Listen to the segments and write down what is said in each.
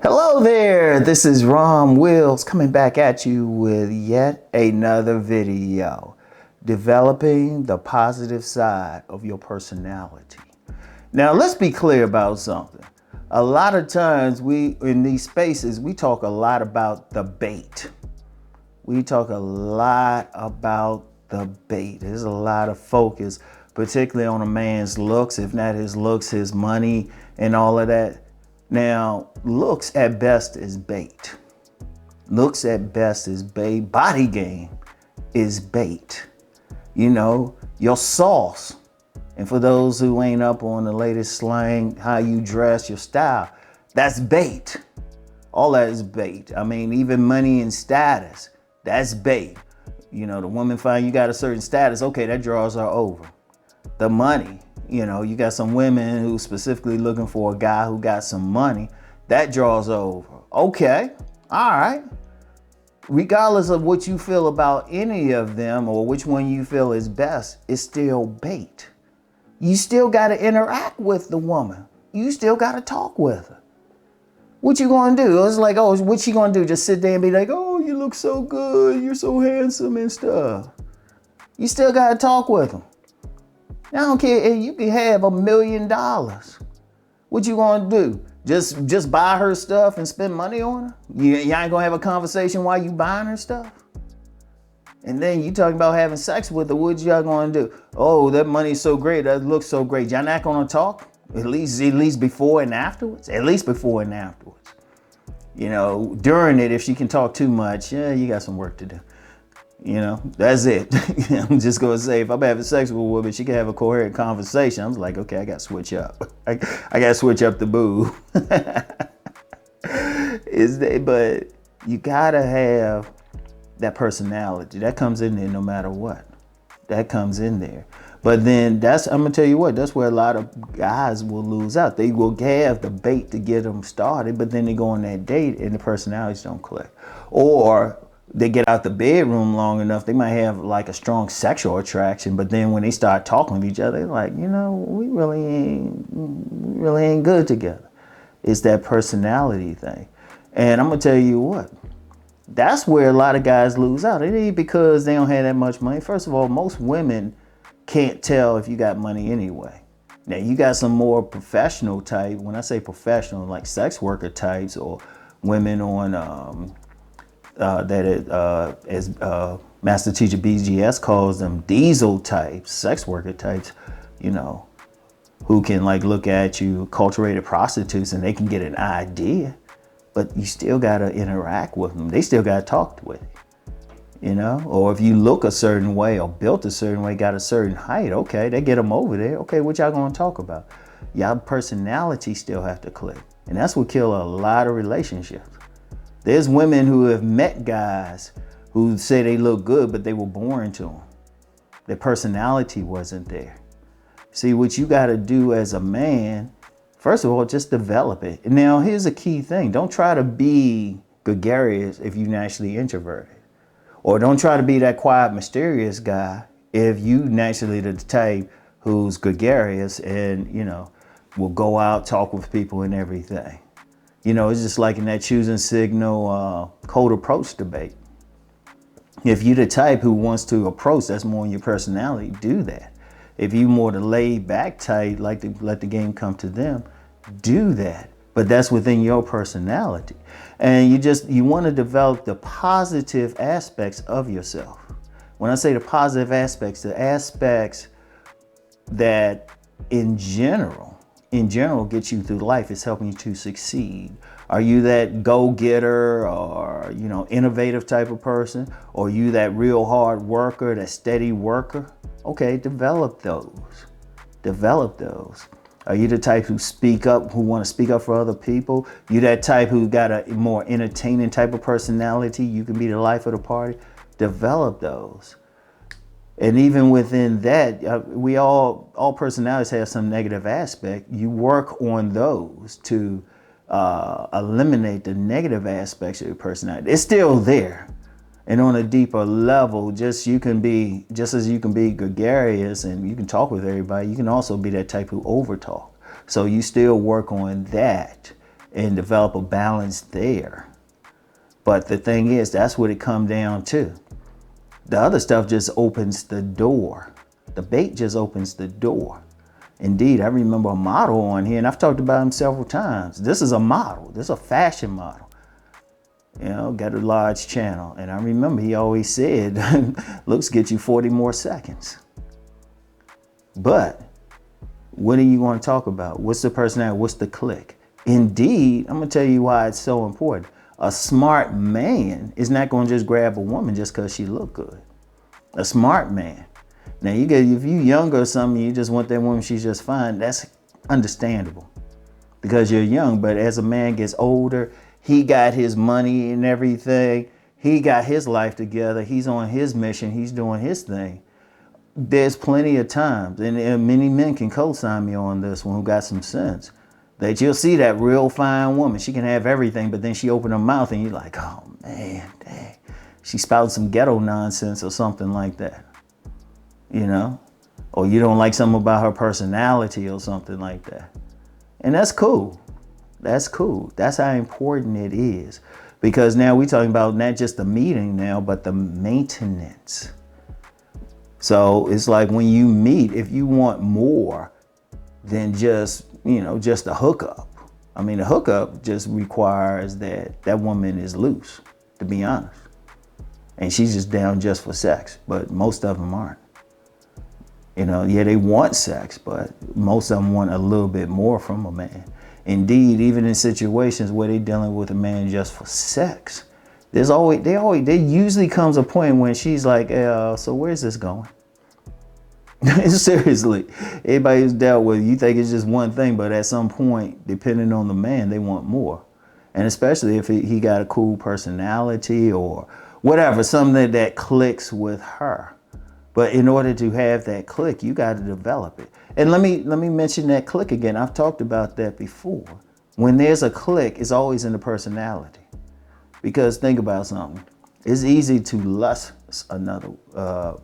Hello there, this is Rom Wills coming back at you with yet another video. Developing the positive side of your personality. Now let's be clear about something. A lot of times in these spaces, we talk a lot about the bait. We talk a lot about the bait. There's a lot of focus, particularly on a man's looks, if not his looks, his money and all of that. Now, looks at best is bait. Looks at best is bait. Body game is bait. You know, your sauce. And for those who ain't up on the latest slang, how you dress, your style, that's bait. All that is bait. I mean, even money and status, that's bait. You know, the woman find you got a certain status, okay, that draws her over. The money. You know, you got some women who specifically looking for a guy who got some money. That draws over. Okay, all right. Regardless of what you feel about any of them or which one you feel is best, it's still bait. You still got to interact with the woman. You still got to talk with her. What you gonna do? It's like, oh, what you gonna do? Just sit there and be like, oh, you look so good. You're so handsome and stuff. You still got to talk with them. I don't care if you can have $1 million. What you gonna do? Just buy her stuff and spend money on her? You ain't gonna have a conversation while you buying her stuff? And then you talking about having sex with her, what y'all gonna do? Oh, that money's so great, that looks so great. Y'all not gonna talk? At least before and afterwards? At least before and afterwards. You know, during it, if she can talk too much, yeah, you got some work to do. You know, that's it. I'm just going to say, if I'm having sex with a woman, she can have a coherent conversation. I'm like, okay, I got to switch up. I got to switch up the boo. But you got to have that personality. That comes in there no matter what. That comes in there. But then I'm going to tell you what, that's where a lot of guys will lose out. They will have the bait to get them started, but then they go on that date and the personalities don't click. Or they get out the bedroom long enough, they might have like a strong sexual attraction, but then when they start talking to each other, they're like, you know, we really ain't good together. It's that personality thing. And I'm gonna tell you what, that's where a lot of guys lose out. It ain't because they don't have that much money. First of all, most women can't tell if you got money anyway. Now you got some more professional type. When I say professional, like sex worker types or women on as Master Teacher BGS calls them, diesel types, sex worker types, you know, who can like look at you, culturated prostitutes, and they can get an idea, but you still got to interact with them. They still got to talk with you, you know, or if you look a certain way or built a certain way, got a certain height, okay, they get them over there. Okay, what y'all going to talk about? Y'all personality still have to click. And that's what kill a lot of relationships. There's women who have met guys who say they look good, but they were boring to them. Their personality wasn't there. See, what you got to do as a man, first of all, just develop it. And now here's a key thing. Don't try to be gregarious if you're naturally introverted. Or don't try to be that quiet, mysterious guy if you naturally the type who's gregarious and, you know, will go out, talk with people and everything. You know, it's just like in that choosing signal cold approach debate. If you're the type who wants to approach, that's more in your personality, do that. If you more the laid back type, like to let the game come to them, do that. But that's within your personality. And you want to develop the positive aspects of yourself. When I say the positive aspects, the aspects that in general gets you through life, is helping you to succeed. Are you that go-getter or, you know, innovative type of person? Or are you that real hard worker, that steady worker? Okay, develop those. Develop those. Are you the type who want to speak up for other people? You that type who got a more entertaining type of personality? You can be the life of the party. Develop those. And even within that, we all personalities have some negative aspect. You work on those to eliminate the negative aspects of your personality. It's still there. And on a deeper level, just as you can be gregarious and you can talk with everybody, you can also be that type who overtalk. So you still work on that and develop a balance there. But the thing is, that's what it comes down to. The other stuff just opens the door. The bait just opens the door. Indeed, I remember a model on here, and I've talked about him several times. This is a model. This is a fashion model. You know, got a large channel. And I remember he always said, looks get you 40 more seconds. But what do you want to talk about? What's the personality? What's the click? Indeed, I'm going to tell you why it's so important. A smart man is not going to just grab a woman just because she look good. A smart man. Now, if you younger or something, you just want that woman, she's just fine. That's understandable because you're young. But as a man gets older, he got his money and everything. He got his life together. He's on his mission. He's doing his thing. There's plenty of times, and many men can co-sign me on this one who got some sense, that you'll see that real fine woman. She can have everything, but then she open her mouth and you're like, oh man, dang. She spouting some ghetto nonsense or something like that. You know, or you don't like something about her personality or something like that. And that's cool. That's cool. That's how important it is. Because now we're talking about not just the meeting now, but the maintenance. So it's like when you meet, if you want more than just, just a hookup. I mean, a hookup just requires that woman is loose, to be honest. And she's just down just for sex, but most of them aren't. They want sex, but most of them want a little bit more from a man. Indeed, even in situations where they're dealing with a man just for sex, there usually comes a point when she's like, so where's this going? Seriously, everybody who's dealt with, you think it's just one thing, but at some point, depending on the man, they want more. And especially if he got a cool personality or whatever, something that clicks with her. But in order to have that click, you got to develop it. And let me mention that click again. I've talked about that before. When there's a click, it's always in the personality. Because think about something. It's easy to lust another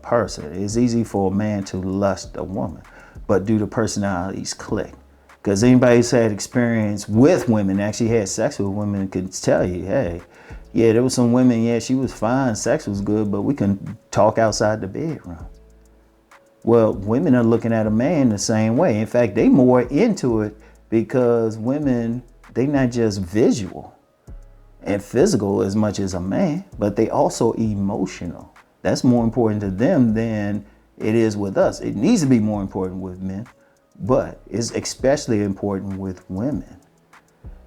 person. It's easy for a man to lust a woman. But do the personalities click? Because anybody who's had experience with women, actually had sex with women, could tell you, hey, yeah, there was some women, yeah, she was fine, sex was good, but we couldn't talk outside the bedroom. Well, women are looking at a man the same way. In fact, they more into it because women, they not just visual and physical as much as a man, but they also emotional. That's more important to them than it is with us. It needs to be more important with men, but it's especially important with women.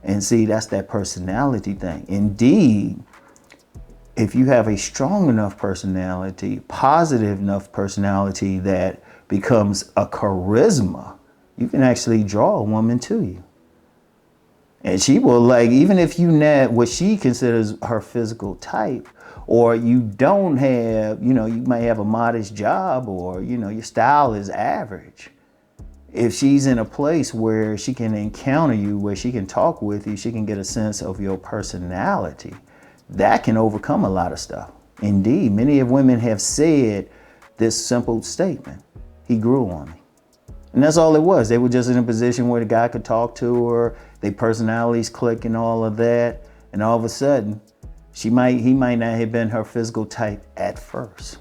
And see, that's that personality thing. Indeed, if you have a strong enough personality, positive enough personality that becomes a charisma, you can actually draw a woman to you. And she will, even if you not what she considers her physical type, or you don't have, you might have a modest job, or, your style is average. If she's in a place where she can encounter you, where she can talk with you, she can get a sense of your personality, that can overcome a lot of stuff. Indeed, many of women have said this simple statement: he grew on me. And that's all it was. They were just in a position where the guy could talk to her, their personalities click and all of that. And all of a sudden, he might not have been her physical type at first.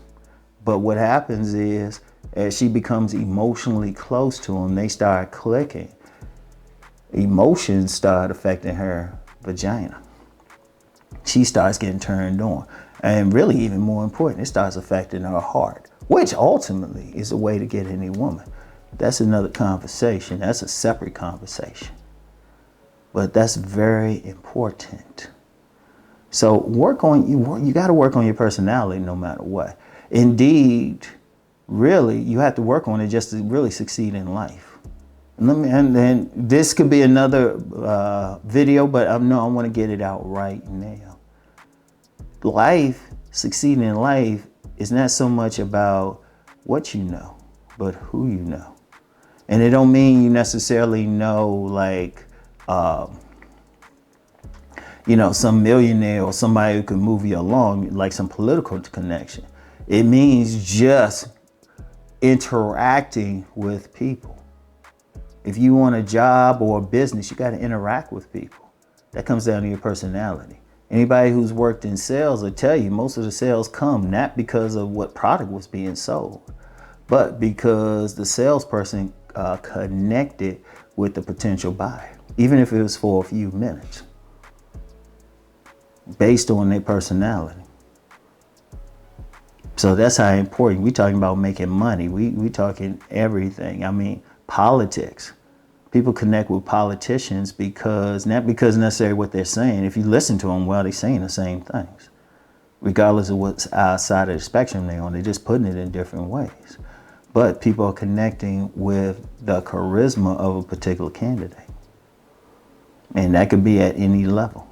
But what happens is, as she becomes emotionally close to him, they start clicking. Emotions start affecting her vagina. She starts getting turned on. And really, even more important, it starts affecting her heart, which ultimately is a way to get any woman. That's another conversation. That's a separate conversation. But that's very important. So you got to work on your personality no matter what. Indeed, really, you have to work on it just to really succeed in life. And then this could be another video, but I want to get it out right now. Succeeding in life is not so much about what you know, but who you know. And it don't mean you necessarily know some millionaire or somebody who can move you along, like some political connection. It means just interacting with people. If you want a job or a business, you got to interact with people. That comes down to your personality. Anybody who's worked in sales will tell you most of the sales come not because of what product was being sold, but because the salesperson connected with the potential buyer, even if it was for a few minutes, based on their personality. So that's how important. We talking about making money. We talking everything. I mean, politics. People connect with politicians because, not because necessarily what they're saying. If you listen to them, well, they're saying the same things, regardless of what's outside of the spectrum they're on. They're just putting it in different ways. But people are connecting with the charisma of a particular candidate. And that could be at any level.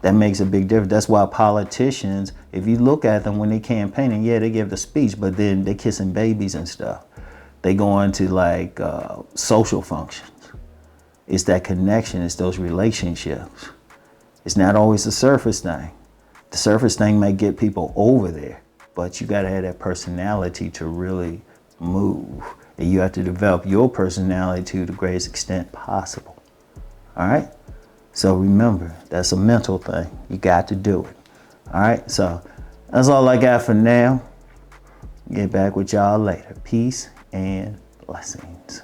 That makes a big difference. That's why politicians, if you look at them when they campaigning, yeah, they give the speech, but then they kissing babies and stuff. They go into like social functions. It's that connection. It's those relationships. It's not always the surface thing. The surface thing might get people over there, but you got to have that personality to really move. And you have to develop your personality to the greatest extent possible. All right? So remember, that's a mental thing. You got to do it. All right? So that's all I got for now. Get back with y'all later. Peace and blessings.